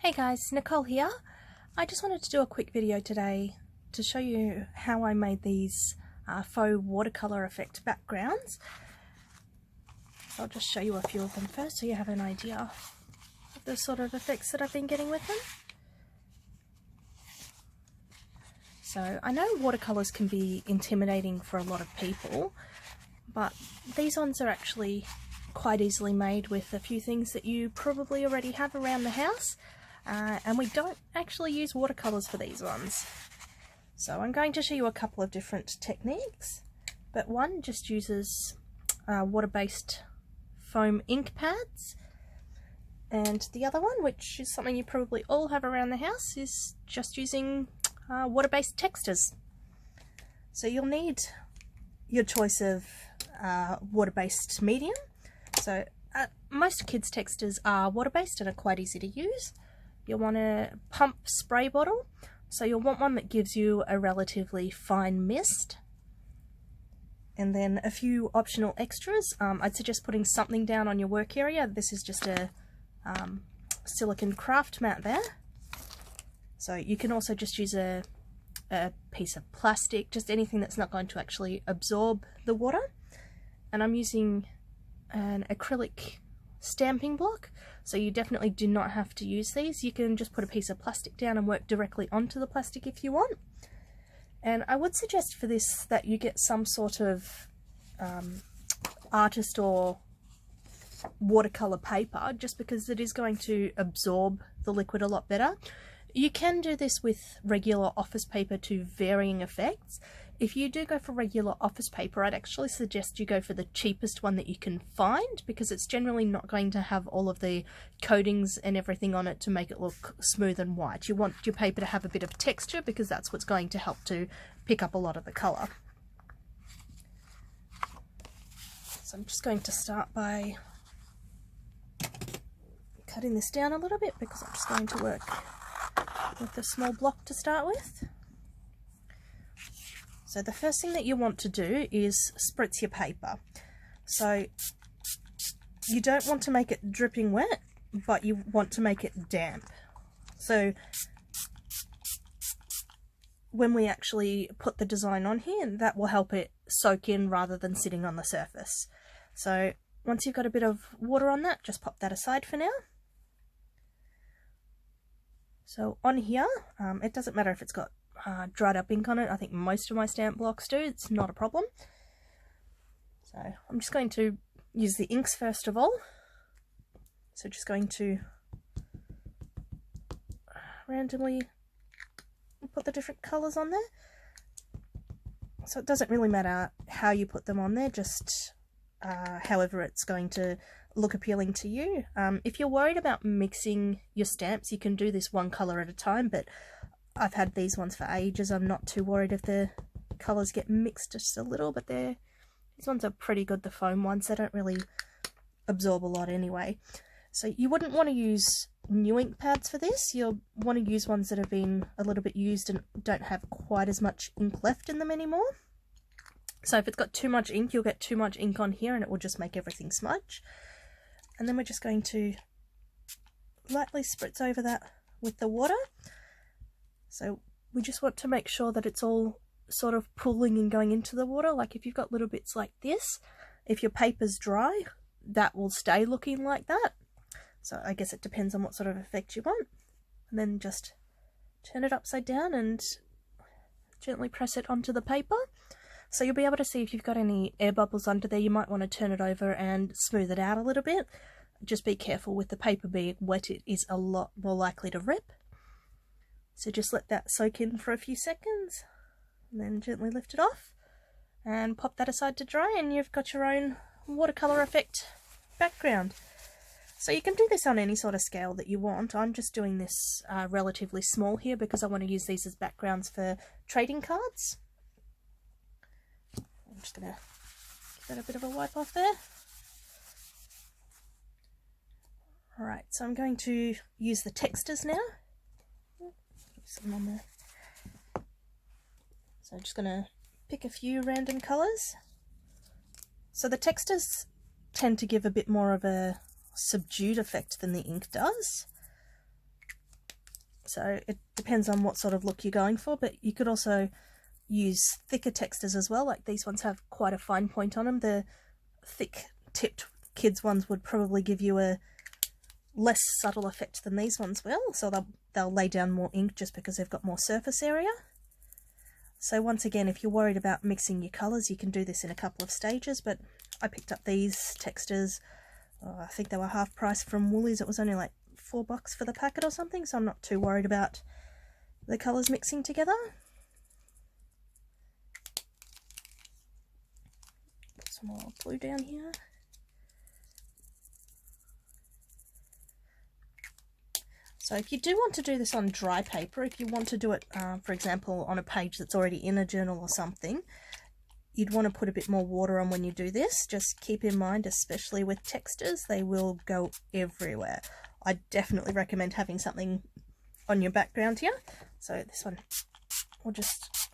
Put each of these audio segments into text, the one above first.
Hey guys, Nicole here. I just wanted to do a quick video today to show you how I made these faux watercolour effect backgrounds. So I'll just show you a few of them first so you have an idea of the sort of effects that I've been getting with them. So I know watercolours can be intimidating for a lot of people, but these ones are actually quite easily made with a few things that you probably already have around the house. And we don't actually use watercolours for these ones. So I'm going to show you a couple of different techniques, but one just uses water-based foam ink pads, and the other one, which is something you probably all have around the house, is just using water-based textures. So you'll need your choice of water-based medium. So most kids' textures are water-based and are quite easy to use. You'll want a pump spray bottle, so you'll want one that gives you a relatively fine mist. And then a few optional extras. I'd suggest putting something down on your work area. This is just a silicone craft mat there. So you can also just use a piece of plastic, just anything that's not going to actually absorb the water. And I'm using an acrylic stamping block, so you definitely do not have to use these. You can just put a piece of plastic down and work directly onto the plastic if you want. And I would suggest for this that you get some sort of artist or watercolor paper, just because it is going to absorb the liquid a lot better. You can do this with regular office paper to varying effects. If you do go for regular office paper, I'd actually suggest you go for the cheapest one that you can find, because it's generally not going to have all of the coatings and everything on it to make it look smooth and white. You want your paper to have a bit of texture, because that's what's going to help to pick up a lot of the colour. So I'm just going to start by cutting this down a little bit, because I'm just going to work with a small block to start with. So the first thing that you want to do is spritz your paper. So you don't want to make it dripping wet, but you want to make it damp. So when we actually put the design on here, that will help it soak in rather than sitting on the surface. So once you've got a bit of water on that, just pop that aside for now. So on here, it doesn't matter if it's got dried up ink on it. I think most of my stamp blocks do. It's not a problem. So I'm just going to use the inks first of all. So just going to randomly put the different colours on there. So it doesn't really matter how you put them on there, just however it's going to look appealing to you. If you're worried about mixing your stamps, you can do this one colour at a time, but I've had these ones for ages. I'm not too worried if the colours get mixed just a little, but these ones are pretty good, the foam ones. They don't really absorb a lot anyway. So you wouldn't want to use new ink pads for this. You'll want to use ones that have been a little bit used and don't have quite as much ink left in them anymore. So if it's got too much ink, you'll get too much ink on here and it will just make everything smudge. And then we're just going to lightly spritz over that with the water. So we just want to make sure that it's all sort of pooling and going into the water. Like if you've got little bits like this, if your paper's dry, that will stay looking like that. So I guess it depends on what sort of effect you want. And then just turn it upside down and gently press it onto the paper. So you'll be able to see if you've got any air bubbles under there. You might want to turn it over and smooth it out a little bit. Just be careful with the paper being wet, it is a lot more likely to rip. So just let that soak in for a few seconds and then gently lift it off and pop that aside to dry, and you've got your own watercolour effect background. So you can do this on any sort of scale that you want. I'm just doing this relatively small here because I want to use these as backgrounds for trading cards. I'm just going to give that a bit of a wipe off there. Alright, so I'm going to use the textures now. Some on there. So I'm just going to pick a few random colours. So the textures tend to give a bit more of a subdued effect than the ink does. So it depends on what sort of look you're going for, but you could also use thicker textures as well. Like these ones have quite a fine point on them. The thick tipped kids ones would probably give you a less subtle effect than these ones will, so they'll lay down more ink just because they've got more surface area. So once again, if you're worried about mixing your colours, you can do this in a couple of stages, but I picked up these textures, I think they were half price from Woolies. It was only like $4 for the packet or something, so I'm not too worried about the colours mixing together. Put some more blue down here. So if you do want to do this on dry paper, if you want to do it, for example, on a page that's already in a journal or something, you'd want to put a bit more water on when you do this. Just keep in mind, especially with textures, they will go everywhere. I definitely recommend having something on your background here. So this one will just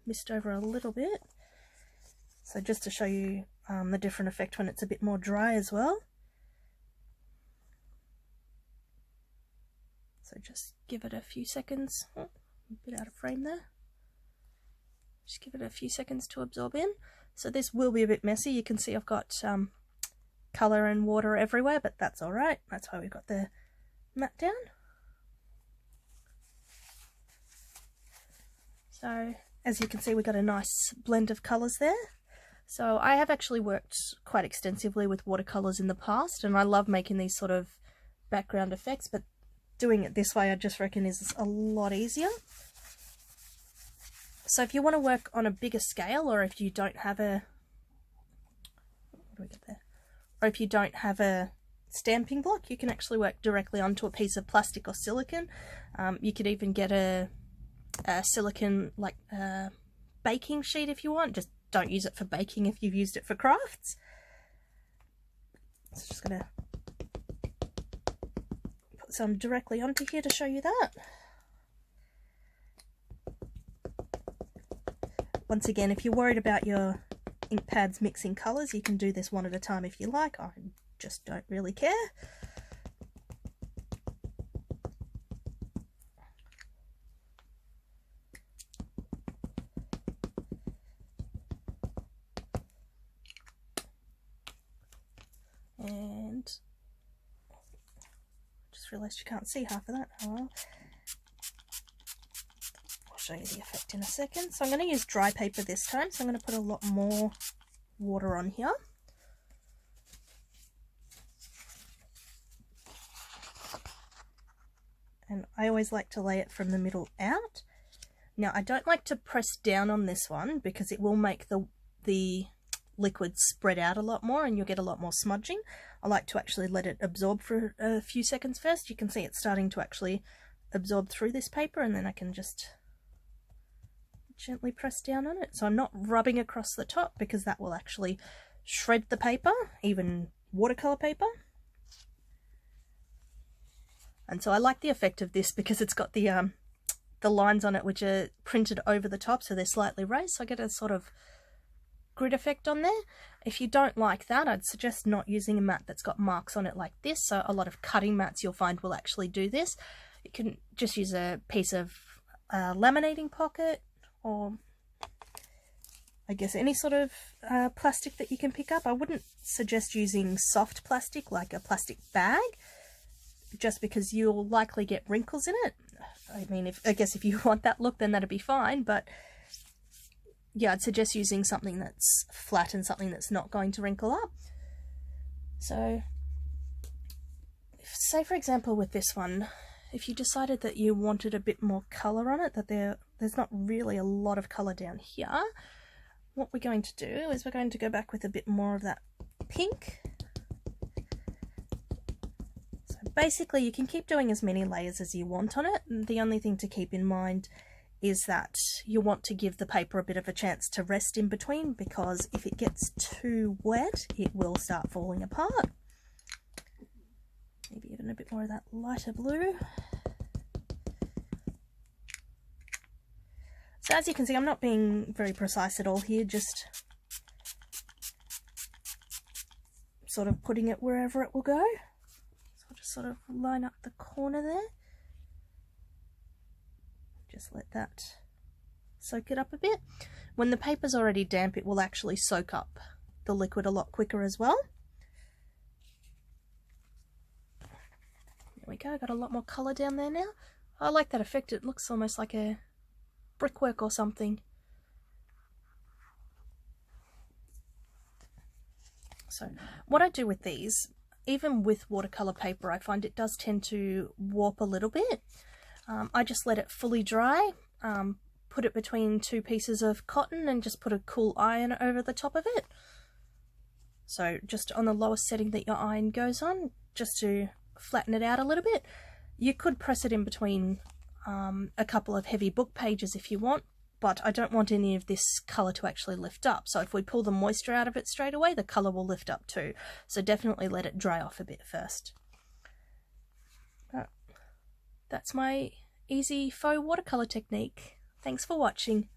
mist over a little bit. So just to show you the different effect when it's a bit more dry as well. So just give it a few seconds. Oh, a bit out of frame there. Just give it a few seconds to absorb in. So this will be a bit messy. You can see I've got colour and water everywhere, but that's alright. That's why we've got the mat down. So as you can see, we've got a nice blend of colours there. So I have actually worked quite extensively with watercolours in the past, and I love making these sort of background effects, but doing it this way I just reckon is a lot easier. So if you want to work on a bigger scale, or if you don't have a, what do we get there? Or if you don't have a stamping block, you can actually work directly onto a piece of plastic or silicone. You could even get a silicone like baking sheet if you want. Just don't use it for baking if you've used it for crafts. So just gonna put some directly onto here to show you that. Once again, if you're worried about your ink pads mixing colours, you can do this one at a time if you like. I just don't really care. And just realised you can't see half of that. Oh well. I'll show you the effect in a second. So I'm going to use dry paper this time, so I'm going to put a lot more water on here. And I always like to lay it from the middle out. Now I don't like to press down on this one because it will make the liquid spread out a lot more and you'll get a lot more smudging. I like to actually let it absorb for a few seconds first. You can see it's starting to actually absorb through this paper, and then I can just gently press down on it. So I'm not rubbing across the top because that will actually shred the paper, even watercolor paper. And so I like the effect of this because it's got the lines on it which are printed over the top, so they're slightly raised, so I get a sort of grid effect on there. If you don't like that, I'd suggest not using a mat that's got marks on it like this. So a lot of cutting mats you'll find will actually do this. You can just use a piece of laminating pocket, or I guess any sort of plastic that you can pick up. I wouldn't suggest using soft plastic like a plastic bag, just because you'll likely get wrinkles in it. I mean, I guess if you want that look, then that'd be fine, but yeah, I'd suggest using something that's flat and something that's not going to wrinkle up. So, say for example with this one, if you decided that you wanted a bit more colour on it, that there's not really a lot of colour down here, what we're going to do is we're going to go back with a bit more of that pink. So basically you can keep doing as many layers as you want on it. The only thing to keep in mind is that you want to give the paper a bit of a chance to rest in between, because if it gets too wet it will start falling apart. Maybe even a bit more of that lighter blue. So as you can see, I'm not being very precise at all here, just sort of putting it wherever it will go. So I'll just sort of line up the corner there. just let that soak it up a bit. When the paper's already damp, it will actually soak up the liquid a lot quicker as well. There we go, got a lot more colour down there now. I like that effect, it looks almost like a brickwork or something. So what I do with these, even with watercolour paper, I find it does tend to warp a little bit. I just let it fully dry, put it between two pieces of cotton and just put a cool iron over the top of it. So just on the lowest setting that your iron goes on, just to flatten it out a little bit. You could press it in between a couple of heavy book pages if you want, but I don't want any of this colour to actually lift up. So if we pull the moisture out of it straight away, the colour will lift up too. So definitely let it dry off a bit first. But that's my easy faux watercolour technique. Thanks for watching.